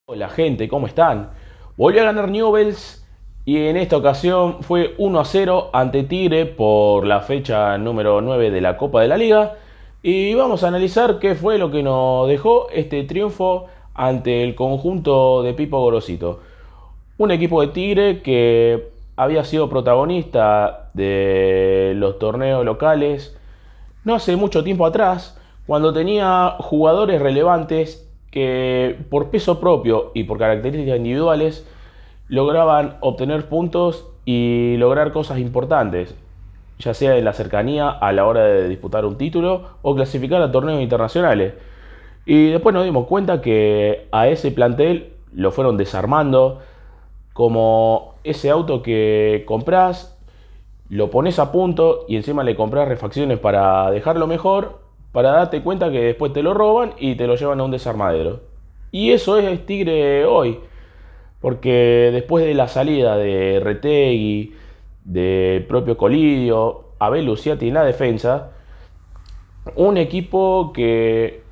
Hola gente, ¿cómo están? Volvió a ganar Newell's y en esta ocasión fue 1-0 ante Tigre por la fecha número 9 de la Copa de la Liga. Y vamos a analizar qué fue lo que nos dejó este triunfo ante el conjunto de Pipo Gorosito. Un equipo de Tigre que había sido protagonista de los torneos locales no hace mucho tiempo atrás, cuando tenía jugadores relevantes que por peso propio y por características individuales lograban obtener puntos y lograr cosas importantes, ya sea en la cercanía a la hora de disputar un título o clasificar a torneos internacionales. Y después nos dimos cuenta que a ese plantel lo fueron desarmando, como ese auto que compras, lo pones a punto y encima le compras refacciones para dejarlo mejor, para darte cuenta que después te lo roban y te lo llevan a un desarmadero. Y eso es Tigre hoy, porque después de la salida de Retegui, de propio Colidio, Abel Luciati en la defensa, un equipo que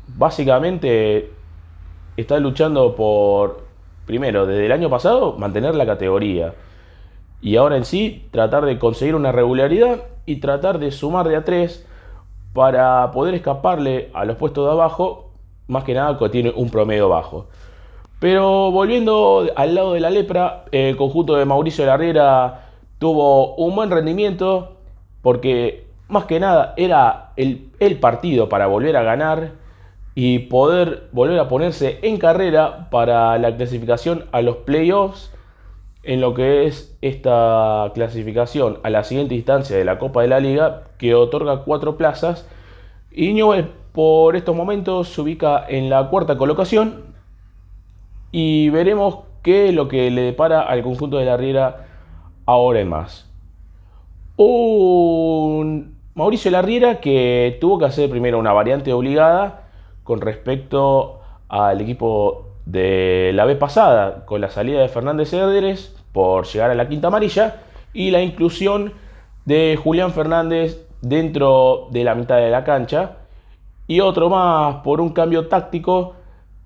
básicamente está luchando por, primero, desde el año pasado, mantener la categoría. Y ahora en sí, tratar de conseguir una regularidad y tratar de sumar de a 3 para poder escaparle a los puestos de abajo, más que nada que tiene un promedio bajo. Pero volviendo al lado de la lepra, el conjunto de Mauricio de la Riera tuvo un buen rendimiento porque más que nada era el partido para volver a ganar y poder volver a ponerse en carrera para la clasificación a los playoffs en lo que es esta clasificación a la siguiente instancia de la Copa de la Liga, que otorga 4 plazas. Y Newell's por estos momentos se ubica en la cuarta colocación y veremos qué es lo que le depara al conjunto de la Riera ahora en más. Un Mauricio Larriera que tuvo que hacer primero una variante obligada con respecto al equipo de la vez pasada, con la salida de Fernández Cedres por llegar a la quinta amarilla y la inclusión de Julián Fernández dentro de la mitad de la cancha, y otro más por un cambio táctico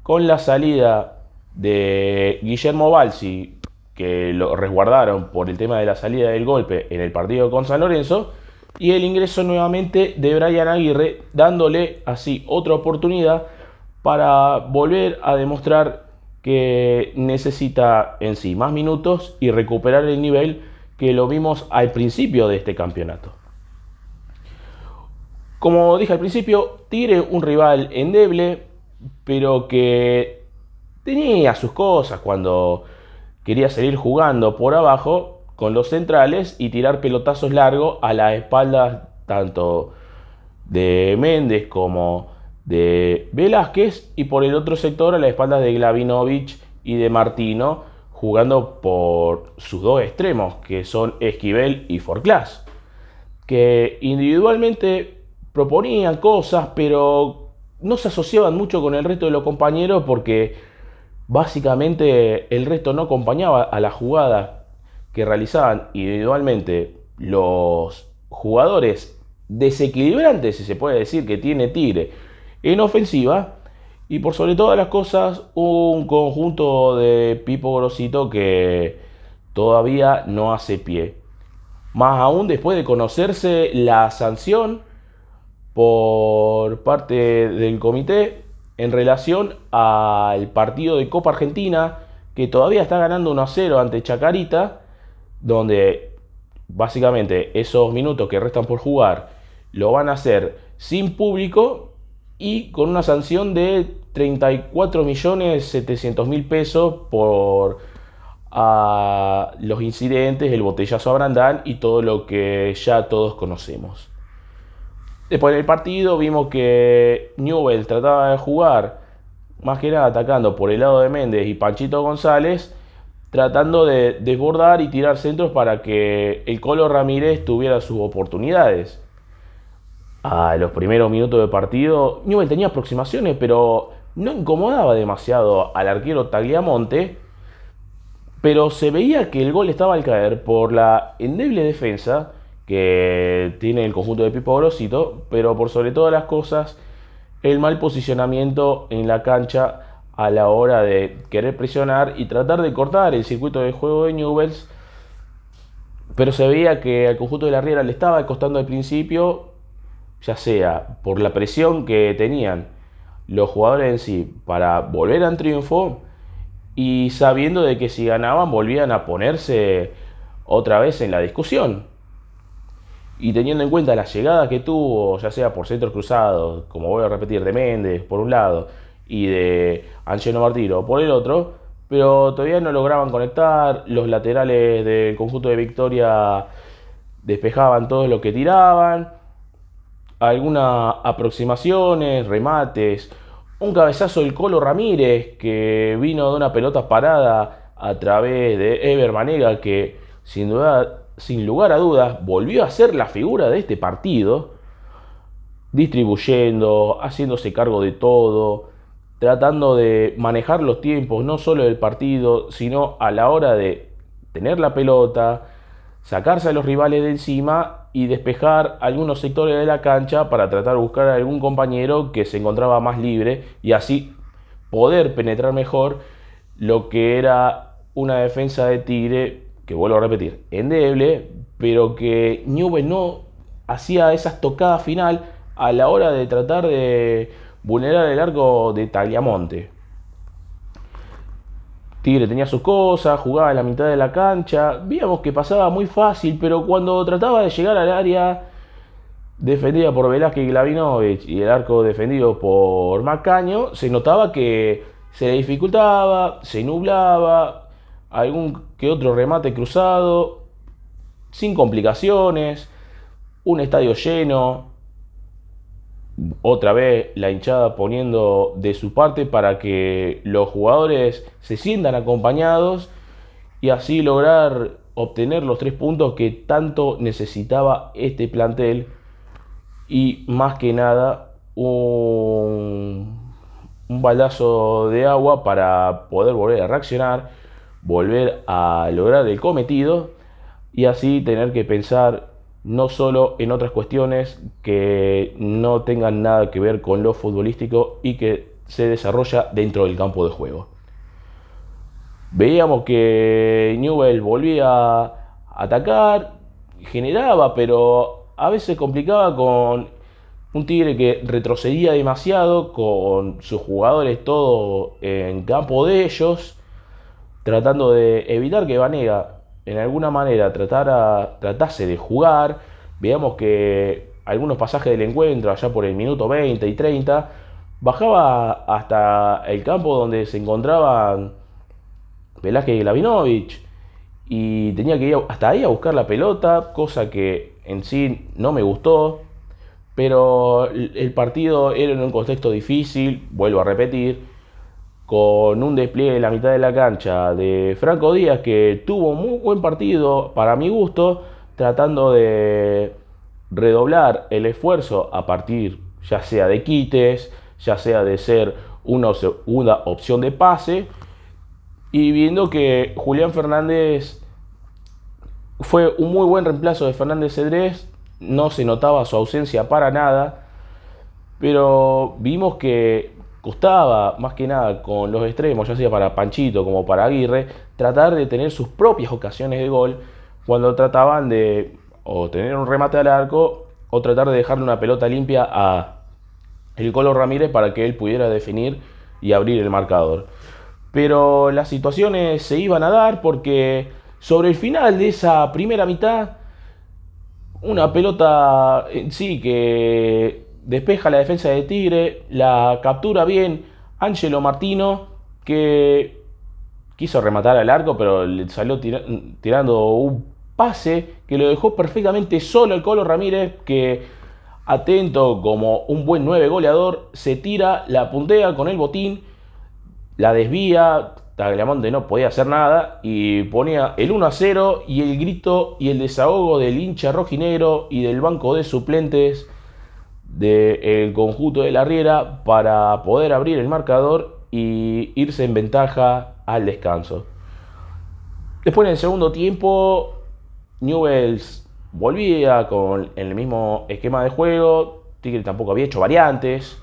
con la salida de Guillermo Balsi, que lo resguardaron por el tema de la salida del golpe en el partido con San Lorenzo, y el ingreso nuevamente de Brian Aguirre, dándole así otra oportunidad para volver a demostrar que necesita en sí más minutos y recuperar el nivel que lo vimos al principio de este campeonato. Como dije al principio, Tigre un rival endeble, pero que tenía sus cosas cuando quería seguir jugando por abajo con los centrales y tirar pelotazos largos a las espaldas tanto de Méndez como de Velázquez, y por el otro sector a las espaldas de Glavinovic y de Martino, jugando por sus dos extremos que son Esquivel y Forclás, que individualmente proponían cosas pero no se asociaban mucho con el resto de los compañeros porque básicamente el resto no acompañaba a la jugada que realizaban individualmente los jugadores desequilibrantes, si se puede decir, que tiene Tigre en ofensiva. Y por sobre todas las cosas, un conjunto de Pipo Grosito que todavía no hace pie. Más aún después de conocerse la sanción por parte del comité en relación al partido de Copa Argentina, que todavía está ganando 1-0 ante Chacarita, donde básicamente esos minutos que restan por jugar lo van a hacer sin público y con una sanción de 34.700.000 pesos por los incidentes, el botellazo a Brandán y todo lo que ya todos conocemos. Después del partido vimos que Newell trataba de jugar más que nada atacando por el lado de Méndez y Panchito González, tratando de desbordar y tirar centros para que el Colo Ramírez tuviera sus oportunidades. A los primeros minutos de partido, Newell tenía aproximaciones, pero no incomodaba demasiado al arquero Tagliamonte, pero se veía que el gol estaba al caer por la endeble defensa que tiene el conjunto de Pipo Grosito, pero por sobre todas las cosas, el mal posicionamiento en la cancha a la hora de querer presionar y tratar de cortar el circuito de juego de Newell's, pero se veía que al conjunto de la Riera le estaba costando al principio, ya sea por la presión que tenían los jugadores en sí para volver al triunfo y sabiendo de que si ganaban volvían a ponerse otra vez en la discusión. Y teniendo en cuenta las llegadas que tuvo, ya sea por centros cruzados, como voy a repetir, de Méndez por un lado y de Angelo Martino por el otro, pero todavía no lograban conectar. Los laterales del conjunto de Victoria despejaban todo lo que tiraban. Algunas aproximaciones, remates, un cabezazo del Colo Ramírez que vino de una pelota parada a través de Ever Banega, que sin duda, sin lugar a dudas volvió a ser la figura de este partido, distribuyendo, haciéndose cargo de todo, tratando de manejar los tiempos no solo del partido, sino a la hora de tener la pelota, sacarse a los rivales de encima y despejar algunos sectores de la cancha para tratar de buscar a algún compañero que se encontraba más libre y así poder penetrar mejor lo que era una defensa de Tigre, que vuelvo a repetir, endeble, pero que Newell's no hacía esas tocadas final a la hora de tratar de vulnerar el arco de Tagliamonte. Tigre tenía sus cosas, jugaba en la mitad de la cancha, veíamos que pasaba muy fácil, pero cuando trataba de llegar al área defendida por Velázquez y Glavinovich y el arco defendido por Macaño, se notaba que se le dificultaba, se nublaba, algún que otro remate cruzado, sin complicaciones, un estadio lleno, otra vez la hinchada poniendo de su parte para que los jugadores se sientan acompañados y así lograr obtener los 3 puntos que tanto necesitaba este plantel y más que nada un baldazo de agua para poder volver a reaccionar, volver a lograr el cometido y así tener que pensar no solo en otras cuestiones que no tengan nada que ver con lo futbolístico y que se desarrolla dentro del campo de juego. Veíamos que Newell's volvía a atacar, generaba, pero a veces complicaba con un Tigre que retrocedía demasiado, con sus jugadores todos en campo de ellos, tratando de evitar que Banega en alguna manera tratase de jugar. Veamos que algunos pasajes del encuentro, allá por el minuto 20 y 30, bajaba hasta el campo donde se encontraban Velázquez y Glavinovich y tenía que ir hasta ahí a buscar la pelota, cosa que en sí no me gustó, pero el partido era en un contexto difícil, vuelvo a repetir, con un despliegue en la mitad de la cancha de Franco Díaz, que tuvo un muy buen partido para mi gusto, tratando de redoblar el esfuerzo a partir ya sea de quites, ya sea de ser una segunda opción de pase, y viendo que Julián Fernández fue un muy buen reemplazo de Fernández Cedrés, no se notaba su ausencia para nada, pero vimos que costaba más que nada con los extremos, ya sea para Panchito como para Aguirre, tratar de tener sus propias ocasiones de gol cuando trataban de o tener un remate al arco o tratar de dejarle una pelota limpia a el Colo Ramírez para que él pudiera definir y abrir el marcador. Pero las situaciones se iban a dar porque sobre el final de esa primera mitad, una pelota en sí que despeja la defensa de Tigre, la captura bien Angelo Martino, que quiso rematar al arco, pero le salió tirando un pase que lo dejó perfectamente solo el Colo Ramírez, que atento como un buen 9 goleador, se tira, la puntea con el botín, la desvía, Tagliamonte no podía hacer nada y ponía el 1-0 y el grito y el desahogo del hincha rojinegro y del banco de suplentes del conjunto de la Riera para poder abrir el marcador y irse en ventaja al descanso. Después en el segundo tiempo Newell's volvía con el mismo esquema de juego, Tigre tampoco había hecho variantes,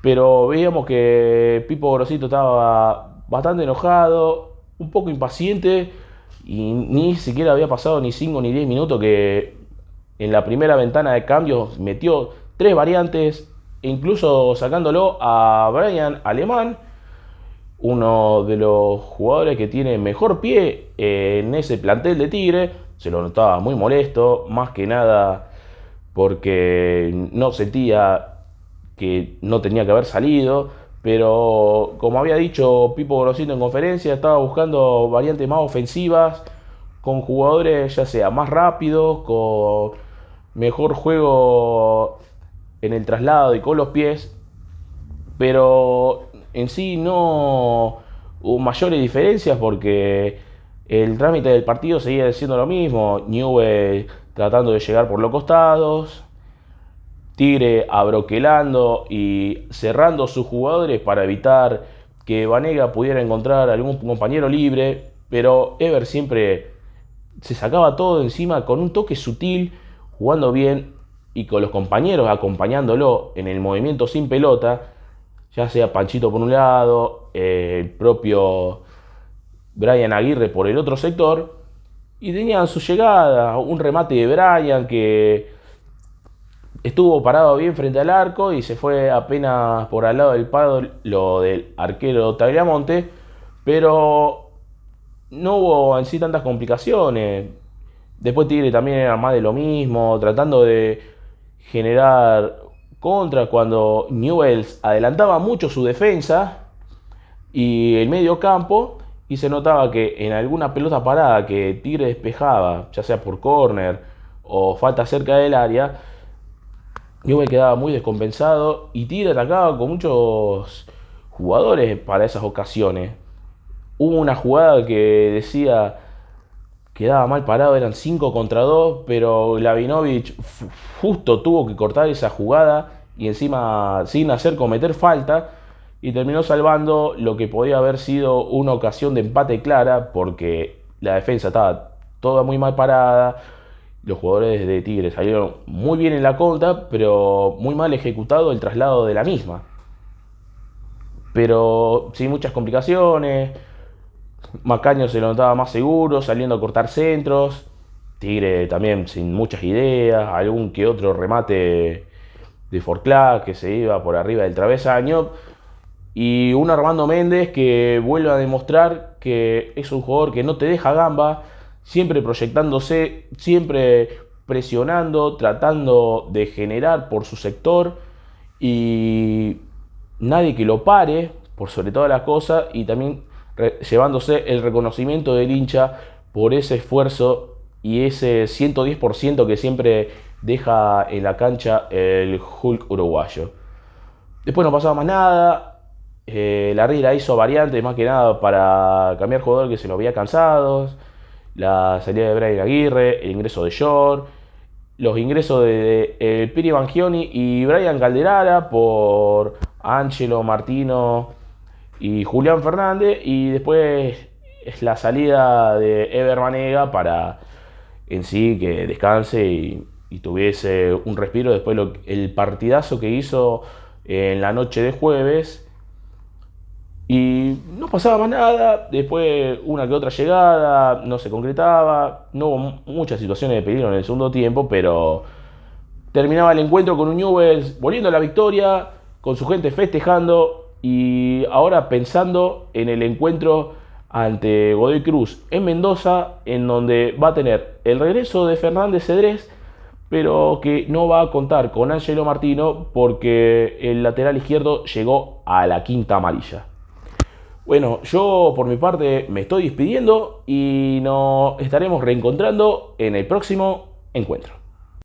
pero veíamos que Pipo Grosito estaba bastante enojado, un poco impaciente, y ni siquiera había pasado ni 5 ni 10 minutos que en la primera ventana de cambios metió 3 variantes, incluso sacándolo a Brian Alemán, uno de los jugadores que tiene mejor pie en ese plantel de Tigre. Se lo notaba muy molesto, más que nada porque no sentía que no tenía que haber salido, pero como había dicho Pipo Grosito en conferencia, estaba buscando variantes más ofensivas, con jugadores ya sea más rápidos, con mejor juego en el traslado y con los pies, pero en sí no hubo mayores diferencias porque el trámite del partido seguía siendo lo mismo. Newell tratando de llegar por los costados, Tigre abroquelando y cerrando sus jugadores para evitar que Vanega pudiera encontrar algún compañero libre, pero Ever siempre se sacaba todo de encima con un toque sutil, jugando bien y con los compañeros acompañándolo en el movimiento sin pelota, ya sea Panchito por un lado, el propio Brian Aguirre por el otro sector, y tenían su llegada, un remate de Brian que estuvo parado bien frente al arco y se fue apenas por al lado del palo lo del arquero Tagliamonte, pero no hubo en sí tantas complicaciones. Después Tigre también era más de lo mismo, tratando de generar contra cuando Newell's adelantaba mucho su defensa y el medio campo, y se notaba que en alguna pelota parada que Tigre despejaba, ya sea por córner o falta cerca del área, Newell quedaba muy descompensado y Tigre atacaba con muchos jugadores para esas ocasiones. Hubo una jugada que decía quedaba mal parado, eran 5 contra 2, pero Glavinovic justo tuvo que cortar esa jugada y encima sin hacer cometer falta, y terminó salvando lo que podía haber sido una ocasión de empate clara porque la defensa estaba toda muy mal parada. Los jugadores de Tigre salieron muy bien en la contra, pero muy mal ejecutado el traslado de la misma. Pero sin muchas complicaciones. Macaño se lo notaba más seguro, saliendo a cortar centros. Tigre también sin muchas ideas. Algún que otro remate de Forclá que se iba por arriba del travesaño. Y un Armando Méndez que vuelve a demostrar que es un jugador que no te deja gamba, siempre proyectándose, siempre presionando, tratando de generar por su sector y nadie que lo pare, por sobre todas las cosas, y también llevándose el reconocimiento del hincha por ese esfuerzo y ese 110% que siempre deja en la cancha el Hulk uruguayo. Después no pasaba más nada. La Riera hizo variantes más que nada para cambiar jugadores que se lo había cansados. La salida de Brian Aguirre, el ingreso de Shore, los ingresos de Piri Bangioni y Brian Calderara por Angelo Martino y Julián Fernández, y después es la salida de Ever Banega para en sí que descanse y tuviese un respiro después el partidazo que hizo en la noche de jueves. Y no pasaba más nada, después una que otra llegada, no se concretaba, no hubo muchas situaciones de peligro en el segundo tiempo, pero terminaba el encuentro con un Newell's volviendo a la victoria, con su gente festejando y ahora pensando en el encuentro ante Godoy Cruz en Mendoza, en donde va a tener el regreso de Fernández Cedrés, pero que no va a contar con Angelo Martino porque el lateral izquierdo llegó a la quinta amarilla. Bueno, yo por mi parte me estoy despidiendo y nos estaremos reencontrando en el próximo encuentro.